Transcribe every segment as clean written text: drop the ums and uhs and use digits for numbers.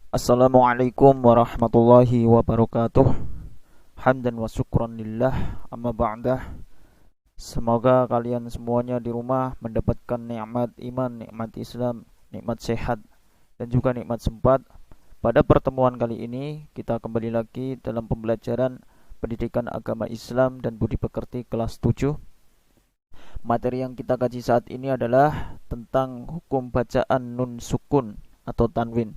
Assalamualaikum warahmatullahi wabarakatuh. Hamdan wa syukran lillah, amma ba'dah. Semoga kalian semuanya di rumah mendapatkan nikmat iman, nikmat Islam, nikmat sehat, dan juga nikmat sempat. Pada pertemuan kali ini kita kembali lagi dalam pembelajaran pendidikan agama Islam dan budi pekerti kelas 7. Materi yang kita kaji saat ini adalah tentang hukum bacaan nun sukun atau tanwin.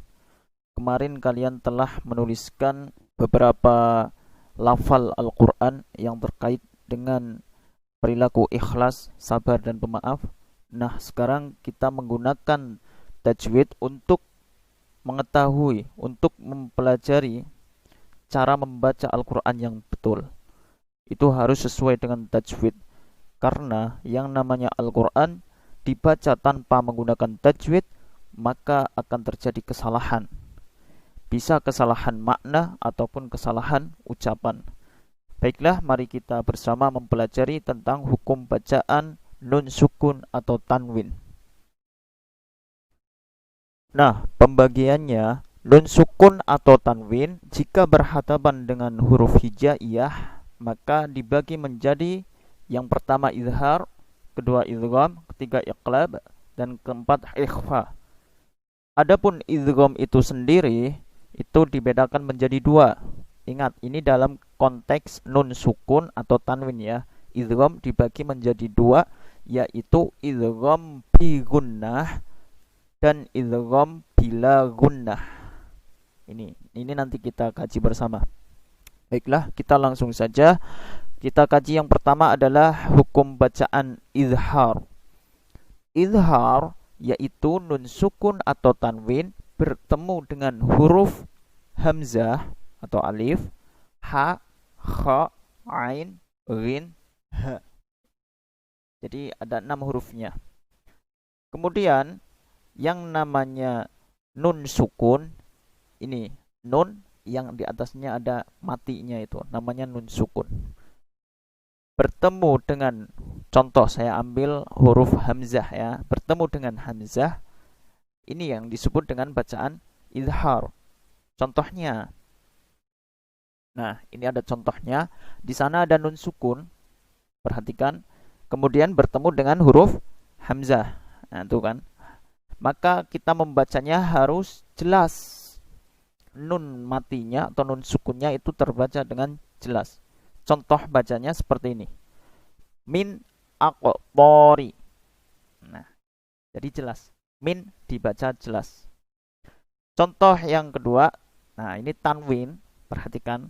Kemarin kalian telah menuliskan beberapa lafal Al-Quran yang terkait dengan perilaku ikhlas, sabar, dan pemaaf. Nah, sekarang kita menggunakan tajwid untuk mengetahui, untuk mempelajari cara membaca Al-Quran yang betul. Itu harus sesuai dengan tajwid, karena yang namanya Al-Quran dibaca tanpa menggunakan tajwid, maka akan terjadi kesalahan. Bisa kesalahan makna ataupun kesalahan ucapan. Baiklah, mari kita bersama mempelajari tentang hukum bacaan nun sukun atau tanwin. Nah, pembagiannya nun sukun atau tanwin jika berhadapan dengan huruf hijaiyah maka dibagi menjadi yang pertama izhar, kedua idgham, ketiga iqlab, dan keempat ikhfa. Adapun idgham itu sendiri itu dibedakan menjadi dua. Ingat, ini dalam konteks nun sukun atau tanwin ya. Idgham dibagi menjadi dua, yaitu idgham bi gunnah dan idgham bila gunnah. Ini nanti kita kaji bersama. Baiklah, kita langsung saja. Kita kaji yang pertama adalah hukum bacaan izhar. Izhar yaitu nun sukun atau tanwin bertemu dengan huruf hamzah atau alif, ha, kha, ain, ghin, ha. Jadi ada 6 hurufnya. Kemudian yang namanya nun sukun, ini nun yang di atasnya ada matinya, itu namanya nun sukun. Bertemu dengan, contoh saya ambil huruf hamzah ya, bertemu dengan hamzah, ini yang disebut dengan bacaan izhar. Contohnya, nah ini ada contohnya. Di sana ada nun sukun, perhatikan. Kemudian bertemu dengan huruf hamzah. Nah itu kan. Maka kita membacanya harus jelas. Nun matinya atau nun sukunnya itu terbaca dengan jelas. Contoh bacanya seperti ini. Min aqbori. Nah, jadi jelas. Min dibaca jelas. Contoh yang kedua, nah ini tanwin, perhatikan.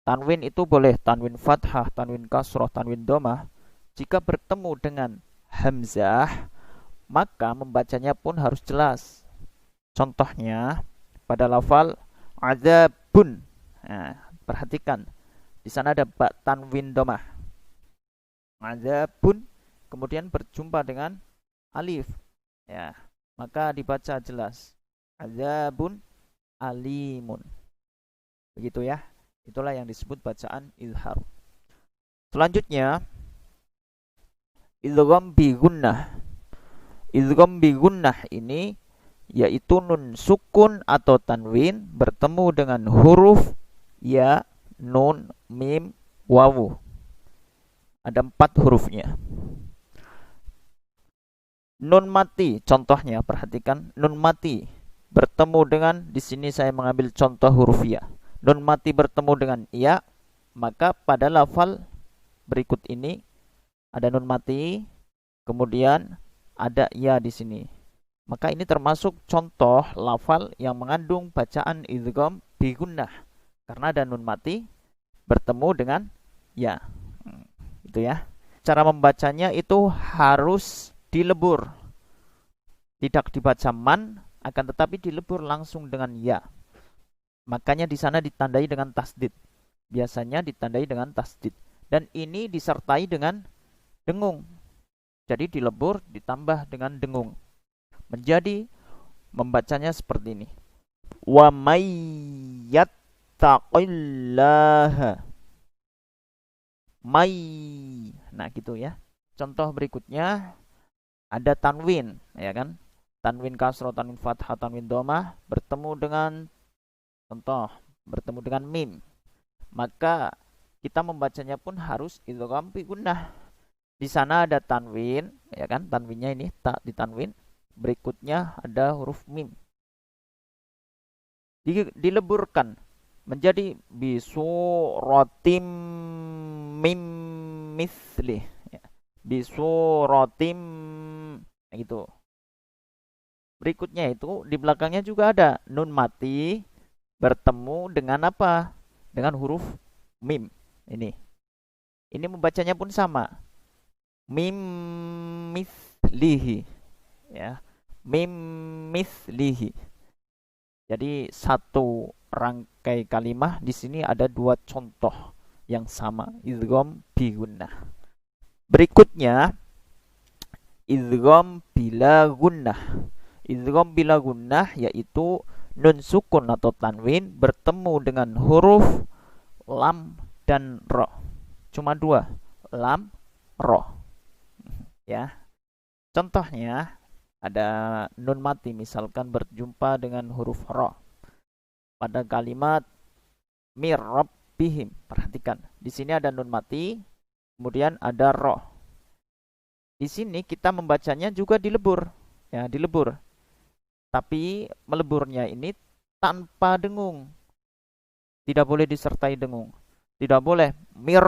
Tanwin itu boleh tanwin fathah, tanwin kasroh, tanwin domah. Jika bertemu dengan hamzah, maka membacanya pun harus jelas. Contohnya pada lafal azabun. Nah, perhatikan. Di sana ada tanwin domah. Azabun, kemudian berjumpa dengan alif. Ya, maka dibaca jelas. Azabun alimun. Begitu ya. Itulah yang disebut bacaan izhar. Selanjutnya idgham bi gunnah. Idgham bi gunnah ini yaitu nun sukun atau tanwin bertemu dengan huruf ya, nun, mim, wawu. Ada 4 hurufnya. Nun mati, contohnya perhatikan, nun mati bertemu dengan, di sini saya mengambil contoh huruf ya. Nun mati bertemu dengan ya, maka pada lafal berikut ini ada nun mati, kemudian ada ya di sini. Maka ini termasuk contoh lafal yang mengandung bacaan idgham bi gunnah karena ada nun mati bertemu dengan ya. Itu ya. Cara membacanya itu harus dilebur. Tidak dibaca man, akan tetapi dilebur langsung dengan ya. Makanya di sana ditandai dengan tasdid. Biasanya ditandai dengan tasdid. Dan ini disertai dengan dengung. Jadi dilebur ditambah dengan dengung. Menjadi membacanya seperti ini. Wa may yattaqillaha. May. Nah gitu ya. Contoh berikutnya ada tanwin, ya kan? tanwin kasroh, tanwin fathah, tanwin dhamma bertemu dengan contoh, bertemu dengan mim, maka kita membacanya pun harus idgham bi gunnah. Di sana ada tanwin, ya kan? Tanwinnya ini tak ditanwin. Berikutnya ada huruf mim. Dileburkan menjadi bisuratim mim misli. Ya. Bisuratim gitu. Berikutnya itu di belakangnya juga ada nun mati bertemu dengan apa? Dengan huruf mim. Ini membacanya pun sama. Mim mislihi. Ya. Mim mislihi. Jadi satu rangkai kalimah di sini ada dua contoh yang sama, idgham bi gunnah. Berikutnya idgham bila gunnah. Idgham bila gunnah yaitu nun sukun atau tanwin bertemu dengan huruf lam dan ro. Cuma dua, lam, ro. Ya. Contohnya ada nun mati misalkan berjumpa dengan huruf ro pada kalimat mir rabbihim. Perhatikan, di sini ada nun mati, kemudian ada ro. Di sini kita membacanya juga dilebur, ya, dilebur. Tapi meleburnya ini tanpa dengung. Tidak boleh disertai dengung. Tidak boleh mir.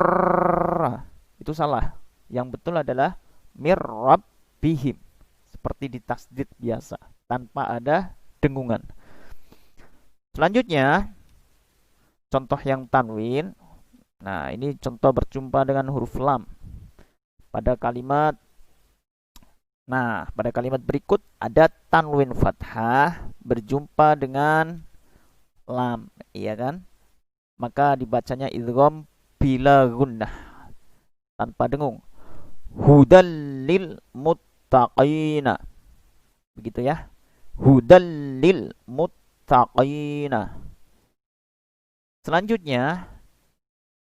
Itu salah. Yang betul adalah mir rabbihim. Seperti di tasdid biasa, tanpa ada dengungan. Selanjutnya, contoh yang tanwin. Nah, ini contoh berjumpa dengan huruf lam. Pada kalimat berikut ada tanwin fathah berjumpa dengan lam, iya kan? Maka dibacanya idgham bila gunnah tanpa dengung. Hudal lil muttaqina. Begitu ya. Hudal lil muttaqina. Selanjutnya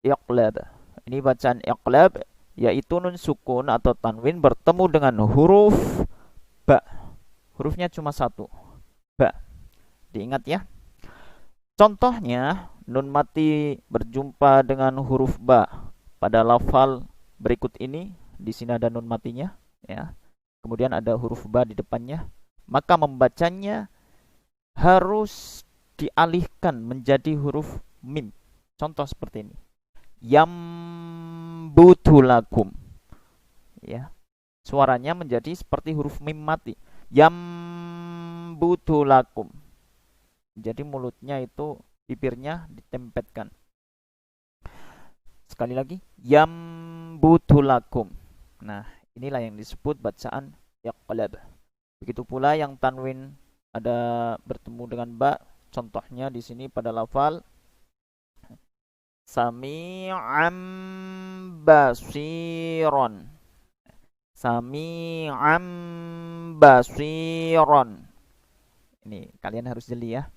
iqlab. Ini bacaan iqlab yaitu nun sukun atau tanwin bertemu dengan huruf ba. Hurufnya cuma satu, ba. Diingat ya. Contohnya nun mati berjumpa dengan huruf ba pada lafal berikut ini. Di sini ada nun matinya, ya. Kemudian ada huruf ba di depannya. Maka membacanya harus dialihkan menjadi huruf mim. Contoh seperti ini. Yambutulakum, ya, suaranya menjadi seperti huruf mim mati. Yambutulakum. Jadi mulutnya itu, bibirnya ditempelkan. Sekali lagi, yambutulakum. Nah, inilah yang disebut bacaan iqlab. Begitu pula yang tanwin ada bertemu dengan ba. Contohnya di sini pada lafal Sami'an basiron. Sami'an basiron. Ini kalian harus jeli ya.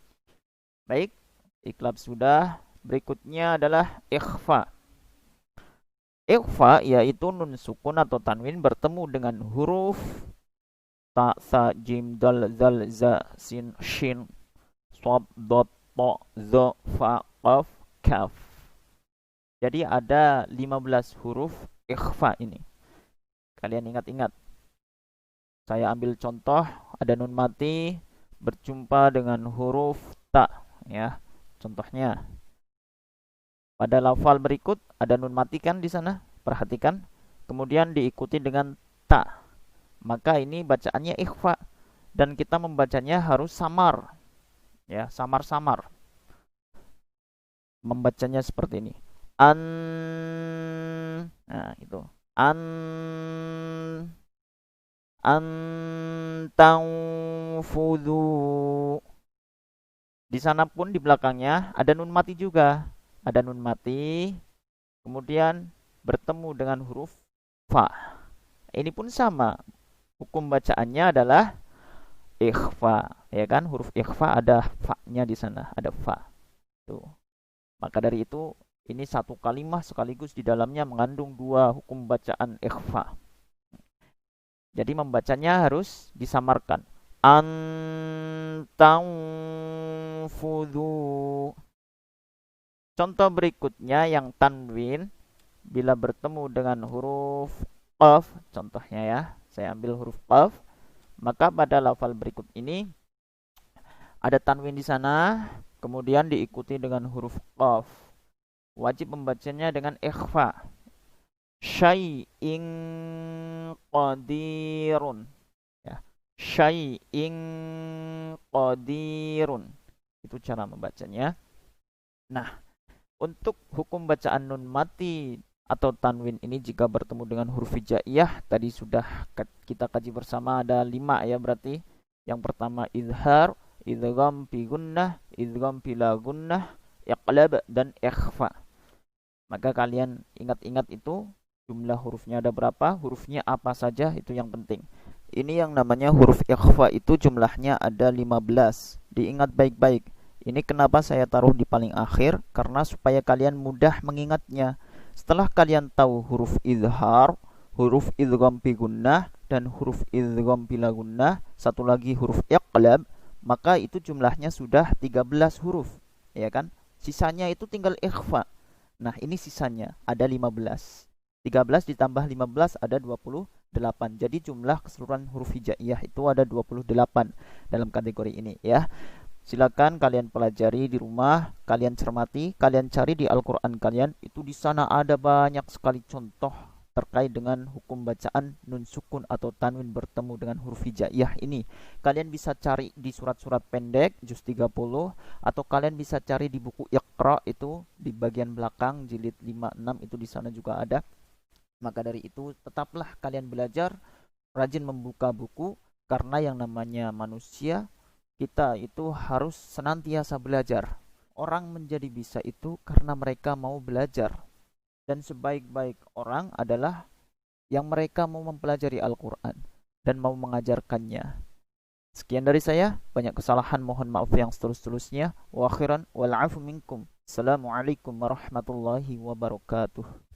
Baik, iqlab sudah. Berikutnya adalah ikhfa. Ikhfa yaitu nun sukun atau tanwin bertemu dengan huruf ta, sa, jim, dal, zal, za, sin, shin, sob, dot, to, zo, fa, qaf, kaf. Jadi ada 15 huruf ikhfa ini. Kalian ingat-ingat. Saya ambil contoh, ada nun mati berjumpa dengan huruf ta, ya. Contohnya pada lafal berikut ada nun mati kan di sana? Perhatikan. Kemudian diikuti dengan ta. Maka ini bacaannya ikhfa dan kita membacanya harus samar. Ya, samar-samar. Membacanya seperti ini. Nah itu tanfudu. Di sana pun di belakangnya ada nun mati juga, ada nun mati kemudian bertemu dengan huruf fa. Ini pun sama, hukum bacaannya adalah ikhfa, ya kan? Huruf ikhfa ada fa-nya di sana, ada fa. Tuh. Maka dari itu ini satu kalimah sekaligus di dalamnya mengandung dua hukum bacaan ikhfa. Jadi membacanya harus disamarkan. antanfudu. Contoh berikutnya yang tanwin bila bertemu dengan huruf qaf, contohnya ya, saya ambil huruf qaf, maka pada lafal berikut ini ada tanwin di sana, kemudian diikuti dengan huruf qaf. Wajib membacanya dengan ikhfa. Syai'in qadirun. Ya. Syai'in qadirun. Itu cara membacanya. Nah, untuk hukum bacaan nun mati atau tanwin ini jika bertemu dengan huruf hijaiyah, tadi sudah kita kaji bersama, ada 5 ya berarti. Yang pertama izhar, idgham fi gunnah, idgham fi la gunnah, iqlab dan ikhfa. Maka kalian ingat-ingat itu jumlah hurufnya ada berapa, hurufnya apa saja, itu yang penting. Ini yang namanya huruf ikhfa itu jumlahnya ada 15. Diingat baik-baik. Ini kenapa saya taruh di paling akhir, karena supaya kalian mudah mengingatnya. Setelah kalian tahu huruf izhar, huruf idgham fi gunnah dan huruf idgham fi la gunnah, satu lagi huruf iqlab, maka itu jumlahnya sudah 13 huruf, ya kan? Sisanya itu tinggal ikhfa. Nah, ini sisanya ada 15. 13 ditambah 15 ada 28. Jadi jumlah keseluruhan huruf hijaiyah itu ada 28 dalam kategori ini ya. Silakan kalian pelajari di rumah, kalian cermati, kalian cari di Al-Qur'an kalian, itu di sana ada banyak sekali contoh terkait dengan hukum bacaan nun sukun atau tanwin bertemu dengan huruf hijaiyah ini. Kalian bisa cari di surat-surat pendek juz 30 atau kalian bisa cari di buku Iqra, itu di bagian belakang jilid 5 6 itu di sana juga ada. Maka dari itu tetaplah kalian belajar, rajin membuka buku, karena yang namanya manusia kita itu harus senantiasa belajar. Orang menjadi bisa itu karena mereka mau belajar. Dan sebaik-baik orang adalah yang mereka mau mempelajari Al-Quran dan mau mengajarkannya. Sekian dari saya, banyak kesalahan mohon maaf yang setulus-tulusnya. Wa akhiran wal afu minkum. Assalamualaikum warahmatullahi wabarakatuh.